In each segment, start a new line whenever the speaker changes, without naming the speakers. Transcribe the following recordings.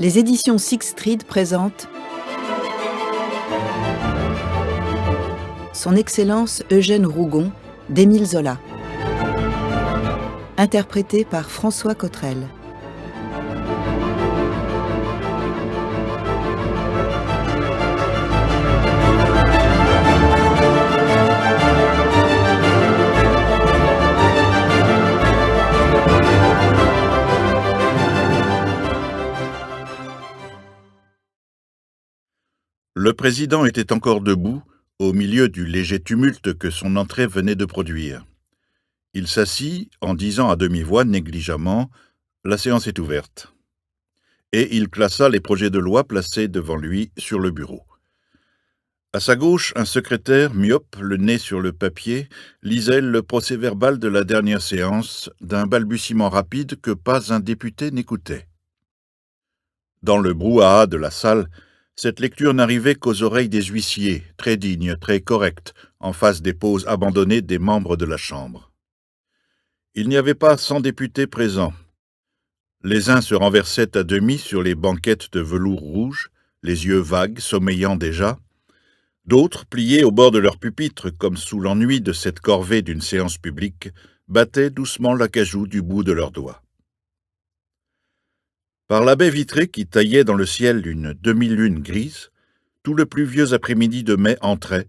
Les éditions Sixtreed présentent Son Excellence Eugène Rougon d'Émile Zola, interprété par François Cottrell.
Le président était encore debout, au milieu du léger tumulte que son entrée venait de produire. Il s'assit en disant à demi-voix négligemment « La séance est ouverte ». Et il classa les projets de loi placés devant lui sur le bureau. À sa gauche, un secrétaire, myope, le nez sur le papier, lisait le procès-verbal de la dernière séance d'un balbutiement rapide que pas un député n'écoutait. Dans le brouhaha de la salle, cette lecture n'arrivait qu'aux oreilles des huissiers, très dignes, très corrects, en face des poses abandonnées des membres de la Chambre. Il n'y avait pas 100 députés présents. Les uns se renversaient à demi sur les banquettes de velours rouge, les yeux vagues, sommeillants déjà. D'autres, pliés au bord de leur pupitre, comme sous l'ennui de cette corvée d'une séance publique, battaient doucement l'acajou du bout de leurs doigts. Par la baie vitrée qui taillait dans le ciel une demi-lune grise, tout le pluvieux après-midi de mai entrait,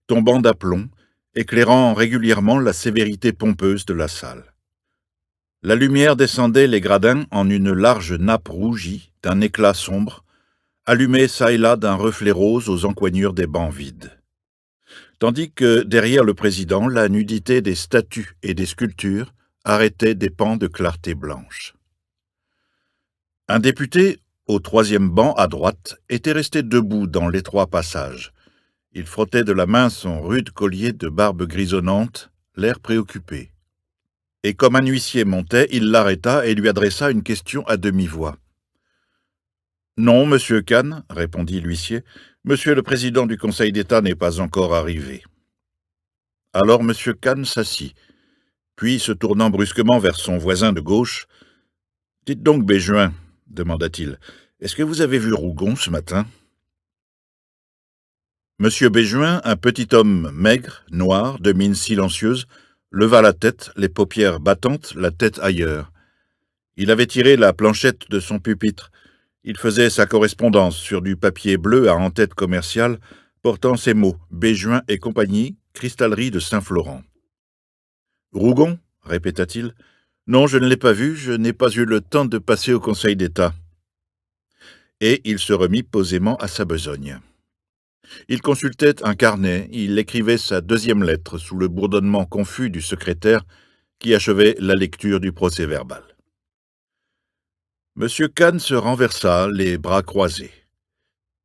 tombant d'aplomb, éclairant régulièrement la sévérité pompeuse de la salle. La lumière descendait les gradins en une large nappe rougie, d'un éclat sombre, allumée çà et là d'un reflet rose aux encoignures des bancs vides. Tandis que, derrière le président, la nudité des statues et des sculptures arrêtait des pans de clarté blanche. Un député, au troisième banc à droite, était resté debout dans l'étroit passage. Il frottait de la main son rude collier de barbe grisonnante, l'air préoccupé. Et comme un huissier montait, il l'arrêta et lui adressa une question à demi-voix. « Non, monsieur Kahn, répondit l'huissier, monsieur le président du Conseil d'État n'est pas encore arrivé. » Alors monsieur Kahn s'assit, puis se tournant brusquement vers son voisin de gauche, « Dites donc, Béjuin, demanda-t-il, est-ce que vous avez vu Rougon ce matin ?» Monsieur Béjuin, un petit homme maigre, noir, de mine silencieuse, leva la tête, les paupières battantes, la tête ailleurs. Il avait tiré la planchette de son pupitre. Il faisait sa correspondance sur du papier bleu à en-tête commerciale, portant ces mots « Béjuin et compagnie, cristallerie de Saint-Florent ». « Rougon » répéta-t-il. « Non, je ne l'ai pas vu, je n'ai pas eu le temps de passer au Conseil d'État. » Et il se remit posément à sa besogne. Il consultait un carnet, il écrivait sa deuxième lettre sous le bourdonnement confus du secrétaire qui achevait la lecture du procès-verbal. Monsieur Kahn se renversa, les bras croisés.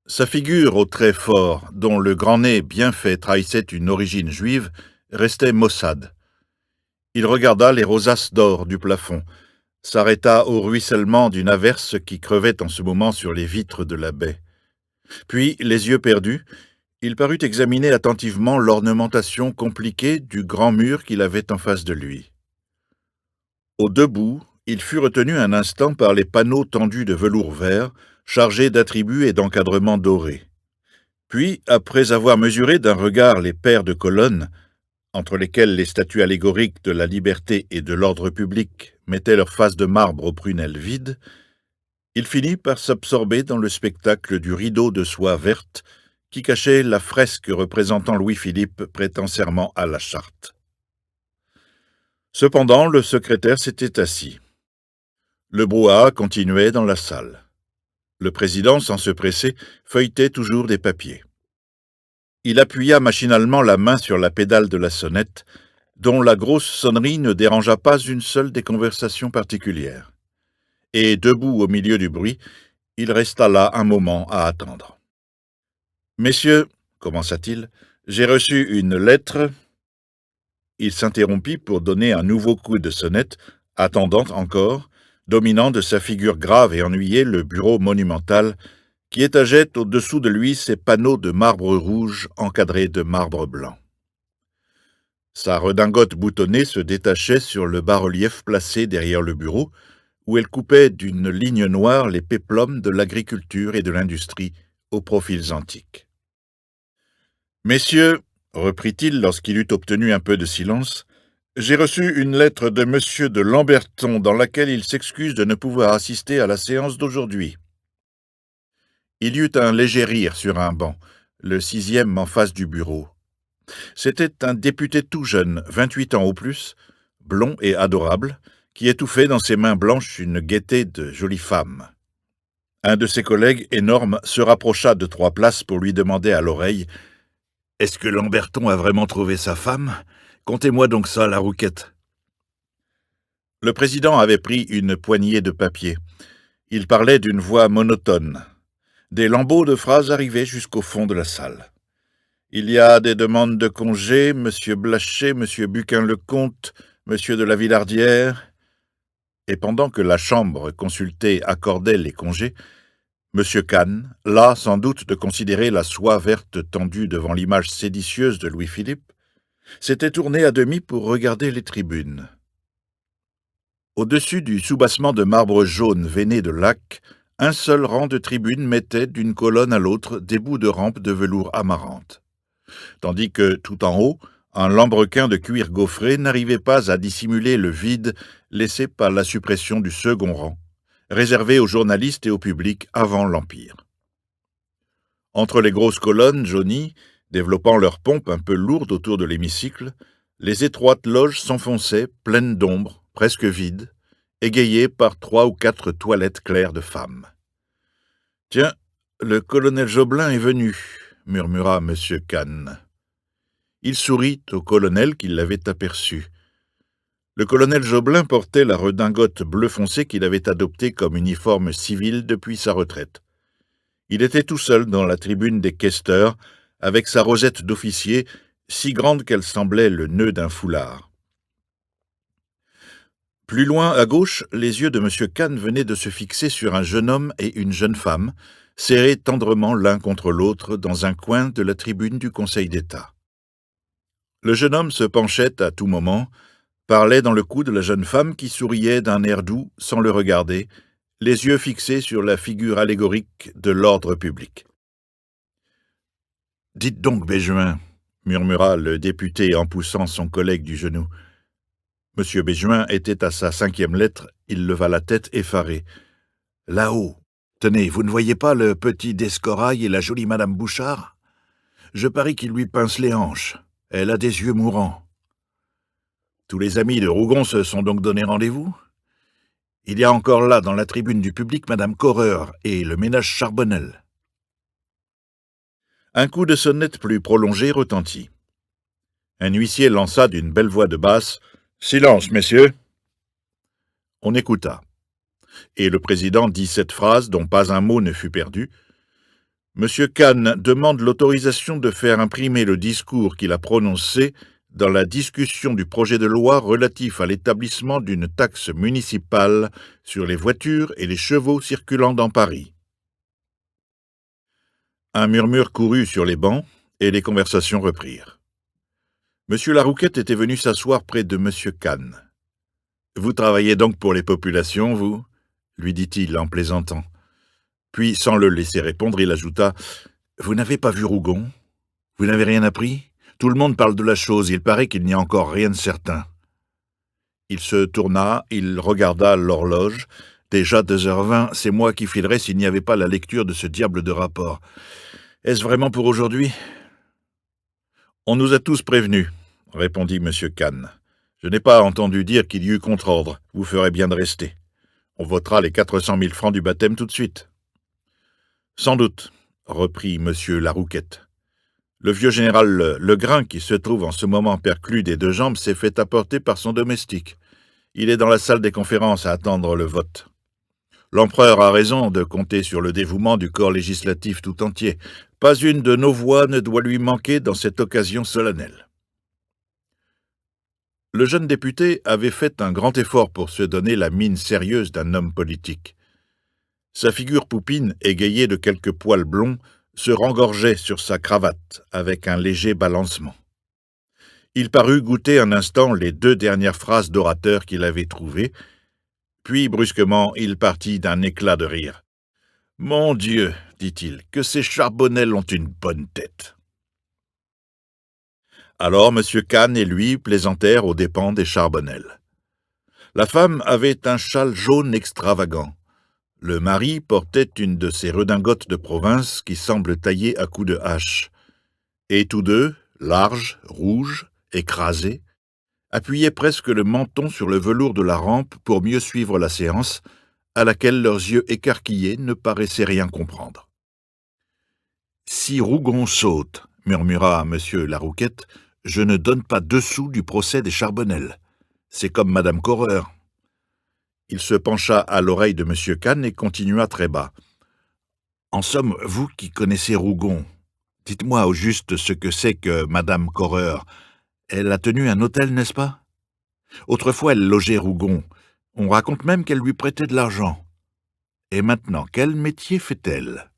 Sa figure aux traits forts, dont le grand nez bien fait trahissait une origine juive, restait maussade. Il regarda les rosaces d'or du plafond, s'arrêta au ruissellement d'une averse qui crevait en ce moment sur les vitres de la baie. Puis, les yeux perdus, il parut examiner attentivement l'ornementation compliquée du grand mur qu'il avait en face de lui. Au debout, il fut retenu un instant par les panneaux tendus de velours vert, chargés d'attributs et d'encadrements dorés. Puis, après avoir mesuré d'un regard les paires de colonnes, entre lesquelles les statues allégoriques de la liberté et de l'ordre public mettaient leurs faces de marbre aux prunelles vides, il finit par s'absorber dans le spectacle du rideau de soie verte qui cachait la fresque représentant Louis-Philippe prêtant serment à la charte. Cependant, le secrétaire s'était assis. Le brouhaha continuait dans la salle. Le président, sans se presser, feuilletait toujours des papiers. Il appuya machinalement la main sur la pédale de la sonnette, dont la grosse sonnerie ne dérangea pas une seule des conversations particulières. Et, debout au milieu du bruit, il resta là un moment à attendre. « Messieurs, commença-t-il, j'ai reçu une lettre. » Il s'interrompit pour donner un nouveau coup de sonnette, attendant encore, dominant de sa figure grave et ennuyée le bureau monumental, qui étageait au-dessous de lui ses panneaux de marbre rouge encadrés de marbre blanc. Sa redingote boutonnée se détachait sur le bas-relief placé derrière le bureau, où elle coupait d'une ligne noire les péplums de l'agriculture et de l'industrie aux profils antiques. « Messieurs, reprit-il lorsqu'il eut obtenu un peu de silence, j'ai reçu une lettre de M. de Lamberton dans laquelle il s'excuse de ne pouvoir assister à la séance d'aujourd'hui. » Il y eut un léger rire sur un banc, le 6e en face du bureau. C'était un député tout jeune, 28 ans au plus, blond et adorable, qui étouffait dans ses mains blanches une gaieté de jolie femme. Un de ses collègues, énorme, se rapprocha de 3 places pour lui demander à l'oreille « Est-ce que Lamberton a vraiment trouvé sa femme ? Contez-moi donc ça, la Rouquette. » Le président avait pris une poignée de papier. Il parlait d'une voix monotone. Des lambeaux de phrases arrivaient jusqu'au fond de la salle. Il y a des demandes de congé, M. Blaché, M. Buquin-Lecomte, M. de la Villardière. Et pendant que la chambre consultée accordait les congés, M. Kahn, las sans doute de considérer la soie verte tendue devant l'image séditieuse de Louis-Philippe, s'était tourné à demi pour regarder les tribunes. Au-dessus du soubassement de marbre jaune veiné de laque, un seul rang de tribunes mettait d'une colonne à l'autre des bouts de rampe de velours amarante, tandis que, tout en haut, un lambrequin de cuir gaufré n'arrivait pas à dissimuler le vide laissé par la suppression du second rang, réservé aux journalistes et au public avant l'Empire. Entre les grosses colonnes jaunies, développant leur pompe un peu lourde autour de l'hémicycle, les étroites loges s'enfonçaient, pleines d'ombre, presque vides, égayées par 3 ou 4 toilettes claires de femmes. « Tiens, le colonel Joblin est venu, » murmura M. Kahn. Il sourit au colonel qui l'avait aperçu. Le colonel Joblin portait la redingote bleu foncé qu'il avait adoptée comme uniforme civil depuis sa retraite. Il était tout seul dans la tribune des questeurs, avec sa rosette d'officier, si grande qu'elle semblait le nœud d'un foulard. Plus loin, à gauche, les yeux de M. Kahn venaient de se fixer sur un jeune homme et une jeune femme, serrés tendrement l'un contre l'autre dans un coin de la tribune du Conseil d'État. Le jeune homme se penchait à tout moment, parlait dans le cou de la jeune femme qui souriait d'un air doux sans le regarder, les yeux fixés sur la figure allégorique de l'ordre public. « Dites donc, Béjuin, » murmura le député en poussant son collègue du genou. M. Béjuin était à sa 5e lettre, il leva la tête effaré. « Là-haut, tenez, vous ne voyez pas le petit d'Escorail et la jolie Madame Bouchard ? Je parie qu'il lui pince les hanches. Elle a des yeux mourants. » Tous les amis de Rougon se sont donc donné rendez-vous ? Il y a encore là, dans la tribune du public, Madame Correur et le ménage Charbonnel. Un coup de sonnette plus prolongé retentit. Un huissier lança d'une belle voix de basse « Silence, messieurs !» On écouta. Et le président dit cette phrase dont pas un mot ne fut perdu. « Monsieur Kahn demande l'autorisation de faire imprimer le discours qu'il a prononcé dans la discussion du projet de loi relatif à l'établissement d'une taxe municipale sur les voitures et les chevaux circulant dans Paris. » Un murmure courut sur les bancs, et les conversations reprirent. Monsieur Larouquette était venu s'asseoir près de Monsieur Kahn. « Vous travaillez donc pour les populations, vous ?» lui dit-il en plaisantant. Puis, sans le laisser répondre, il ajouta « Vous n'avez pas vu Rougon ? Vous n'avez rien appris ? Tout le monde parle de la chose, il paraît qu'il n'y a encore rien de certain. » Il se tourna, il regarda l'horloge. « Déjà 2h20, c'est moi qui filerais s'il n'y avait pas la lecture de ce diable de rapport. Est-ce vraiment pour aujourd'hui ? » « On nous a tous prévenus, » répondit M. Kahn. « Je n'ai pas entendu dire qu'il y eut contre-ordre. Vous ferez bien de rester. On votera les 400 000 francs du baptême tout de suite. »« Sans doute, » reprit M. Larouquette. « Le vieux général Legrain, qui se trouve en ce moment perclus des 2 jambes, s'est fait apporter par son domestique. Il est dans la salle des conférences à attendre le vote. L'empereur a raison de compter sur le dévouement du corps législatif tout entier. Pas une de nos voix ne doit lui manquer dans cette occasion solennelle. » Le jeune député avait fait un grand effort pour se donner la mine sérieuse d'un homme politique. Sa figure poupine, égayée de quelques poils blonds, se rengorgeait sur sa cravate avec un léger balancement. Il parut goûter un instant les 2 dernières phrases d'orateur qu'il avait trouvées, Puis, brusquement, il partit d'un éclat de rire. « Mon Dieu, dit-il, que ces Charbonnel ont une bonne tête !» Alors M. Kahn et lui plaisantèrent aux dépens des Charbonnel. La femme avait un châle jaune extravagant. Le mari portait une de ces redingotes de province qui semblent taillées à coups de hache. Et tous deux, larges, rouges, écrasés, appuyaient presque le menton sur le velours de la rampe pour mieux suivre la séance, à laquelle leurs yeux écarquillés ne paraissaient rien comprendre. « Si Rougon saute, murmura M. Larouquette, je ne donne pas 2 sous du procès des Charbonnel. C'est comme Madame Correur. » Il se pencha à l'oreille de M. Kahn et continua très bas. « En somme, vous qui connaissez Rougon, dites-moi au juste ce que c'est que Madame Correur. Elle a tenu un hôtel, n'est-ce pas? Autrefois, elle logeait Rougon. On raconte même qu'elle lui prêtait de l'argent. Et maintenant, quel métier fait-elle ?